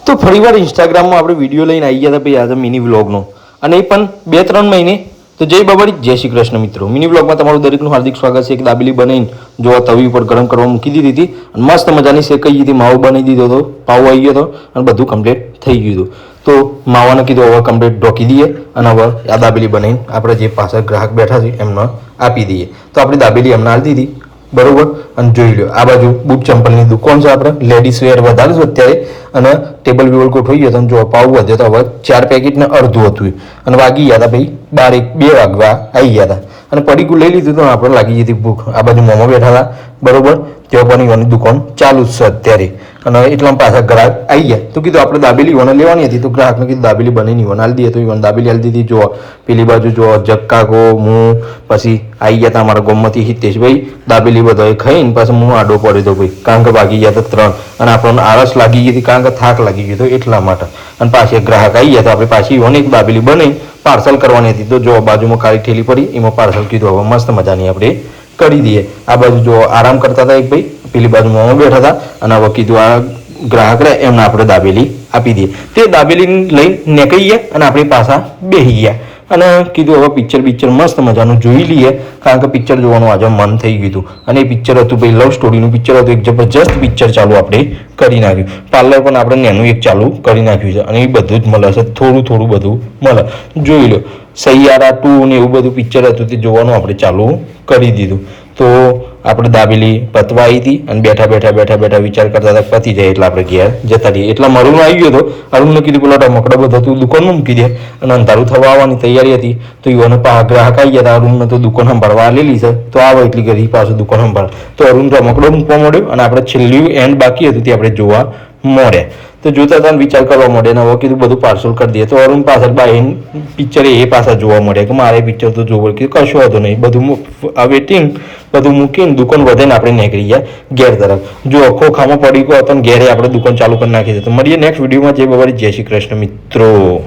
તો ફરીવાર ઇન્સ્ટાગ્રામમાં આપણે વિડીયો લઈને આવી ગયા હતા ભાઈ આજે મિની વ્લોગનો, અને એ પણ 2-3 મહિને. તો જય બાબારી, જય શ્રી કૃષ્ણ મિત્રો. મિની વ્લોગમાં તમારું દરેકનું હાર્દિક સ્વાગત છે. એક દાબેલી બનાવીને જો તવી ઉપર ગરમ કરવા મૂકી દીધી હતી અને મસ્ત મજાની શેકાઈ હતી, માવો બનાવી દીધો હતો, પાવ આવી ગયો હતો અને બધું કમ્પ્લીટ થઈ ગયું હતું. તો માવાને કીધું હવે કમ્પ્લીટ ઢોકી દઈએ અને હવે આ દાબેલી બનાવીને આપણે જે પાછળ ગ્રાહક બેઠા છે એમને આપી દઈએ. તો આપણી દાબેલી એમને આપી દીધી, બરોબર. અને જોઈ લો આ બાજુ બૂટ ચંપલની દુકાન છે, આપણે લેડીઝ વેર વધારે છે અત્યારે, અને ટેબલ વેબલ ગોઠવાઈ ગયો હતો. જો પાવ વધ્યો તો હવે 4 પેકેટ ને અડધું હતું અને વાગી ગયા હતા ભાઈ 2 વાગવા આવી ગયા હતા અને પડીકું લઈ લીધું તો આપણે લાગી જતી ભૂખ. આ બાજુ મોમો બેઠા હતા, બરોબર. તેઓ પણ ઈવાની દુકાન ચાલુ જ છે અત્યારે અને એટલા પાછા ગ્રાહક આવી ગયા. તો કીધું આપણે દાબેલી ઈવાને લેવાની હતી, તો ગ્રાહકને કીધું દાબેલી બનાવીને ઈવાને આલી દઈએ. તો ઈવાને દાબેલી આલી દીધી. જો પેલી બાજુ જો જક્કાકો હું પછી આવી ગયા હતા અમારા ગામમાંથી હિતેશભાઈ. દાબેલી બધાએ ખાઈને પાછું હું આડો પડ્યો હતો ભાઈ, કારણ કે વાગી ગયા હતા 3 અને આપણને આળસ લાગી ગઈ હતી, કારણ કે થાક લાગી ગયો હતો એટલા માટે. અને પાછી ગ્રાહક આવી ગયા તો આપણે પાછી ઈવાને એક દાબેલી બનાવી પાર્સલ કરવાની હતી. તો જો બાજુમાં કાળી ઠેલી પડી, એમાં પાર્સલ કીધું હવે મસ્ત મજાની આપણે કરી દઈએ. આ બાજુ જો આરામ કરતા હતા એક ભાઈ, પેલી બાજુ મોમાં બેઠા હતા અને હવે કીધું આ ગ્રાહક રહે એમને આપણે દાબેલી આપી દઈએ. તે દાબેલી લઈને નીકળી ગયા અને આપણે પાછા બેસી ગયા અને કીધું હવે પિક્ચર મસ્ત મજાનું જોઈ લઈએ, કારણ કે પિક્ચર જોવાનું આજે મન થઈ ગયું હતું. અને એ પિક્ચર હતું ભાઈ લવ સ્ટોરીનું પિક્ચર હતું, એક જબરજસ્ત પિક્ચર ચાલુ આપણે કરી નાખ્યું. પાર્લર પણ આપણે નેનું એક ચાલુ કરી નાખ્યું છે અને એ બધું જ મળે છે, થોડું બધું મળે. જોઈ લો સૈયારા 2 ને એવું બધું પિક્ચર હતું તે જોવાનું આપણે ચાલુ કરી દીધું. તો આપણે દાબેલી પતવા આવી હતી અને બેઠા વિચાર કરતા હતા પતી જાય એટલે આપણે ઘેર જતા રહીએ. એટલા અરુણ આવી ગયો હતો. અરુણને કીધું પેલા રમકડા બધા તું દુકાનમાં મૂકી દે, અને અંધારું થવા આવવાની તૈયારી હતી. તો યુવાને ગ્રાહક આવી ગયા હતા. અરુણને તો દુકાન સંભાળવા લેલી છે, તો આવે એટલી ઘડી પાછું દુકાન સંભાળ. તો અરુણ રમકડો મૂકવા મળ્યો અને આપણે છેલ્લું એન્ડ બાકી હતું તે આપણે જોવા મળ્યા. તો જોતા હતા વિચાર કરવા મળે ને હવે કીધું બધું પાર્સલ કરી દઈએ. તો અરુણ પાછળ બાઈ પિક્ચર એ પાછા જોવા મળે કે મારે પિક્ચર તો જોવું, કે કશું હતું નહીં, બધું વેટિંગ બધું મૂકીને દુકાન વધીને આપણે નીકળી ગયા ઘેર તરફ. જો ખોખામાં પડી ગયો હતો ને ઘેરે આપણે દુકાન ચાલુ કરી નાખી છે. તો મળીએ નેક્સ્ટ વિડીયોમાં. જય બાબા, જય શ્રી કૃષ્ણ મિત્રો.